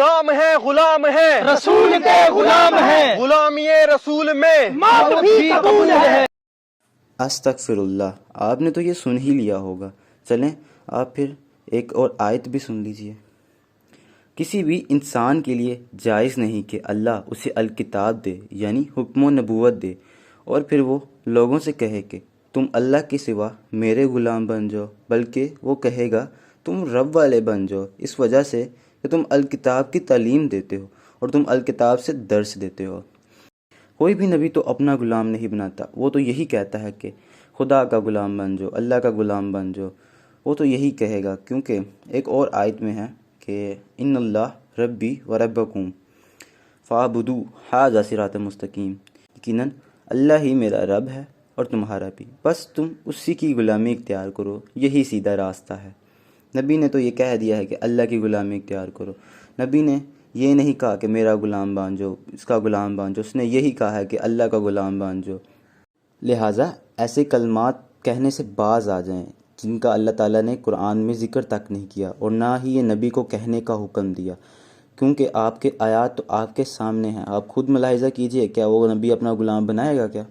کام ہے غلام ہے رسول کے غلام ہیں، غلامی رسول میں موت بھی قبول ہے۔ استغفر اللہ، آپ نے تو یہ سن ہی لیا ہوگا، چلیں آپ پھر ایک اور آیت بھی سن لیجئے۔ کسی بھی انسان کے لیے جائز نہیں کہ اللہ اسے الکتاب دے، یعنی حکم و نبوت دے، اور پھر وہ لوگوں سے کہے کہ تم اللہ کے سوا میرے غلام بن جاؤ، بلکہ وہ کہے گا تم رب والے بن جاؤ، اس وجہ سے کہ تم الکتاب کی تعلیم دیتے ہو اور تم الکتاب سے درس دیتے ہو۔ کوئی بھی نبی تو اپنا غلام نہیں بناتا، وہ تو یہی کہتا ہے کہ خدا کا غلام بن جاؤ، اللہ کا غلام بن جاؤ، وہ تو یہی کہے گا، کیونکہ ایک اور آیت میں ہے کہ ان اللہ ربی و ربکم فاعبدوا ھذا صراط مستقیم، یقیناً اللہ ہی میرا رب ہے اور تمہارا بھی، بس تم اسی کی غلامی اختیار کرو، یہی سیدھا راستہ ہے۔ نبی نے تو یہ کہہ دیا ہے کہ اللہ کی غلامی اختیار کرو، نبی نے یہ نہیں کہا کہ میرا غلام بن جاؤ، اس کا غلام بن جاؤ، اس نے یہی کہا ہے کہ اللہ کا غلام بن جاؤ۔ لہٰذا ایسے کلمات کہنے سے باز آ جائیں جن کا اللہ تعالیٰ نے قرآن میں ذکر تک نہیں کیا، اور نہ ہی یہ نبی کو کہنے کا حکم دیا، کیونکہ آپ کے آیات تو آپ کے سامنے ہیں، آپ خود ملاحظہ کیجئے، کیا وہ نبی اپنا غلام بنائے گا کیا؟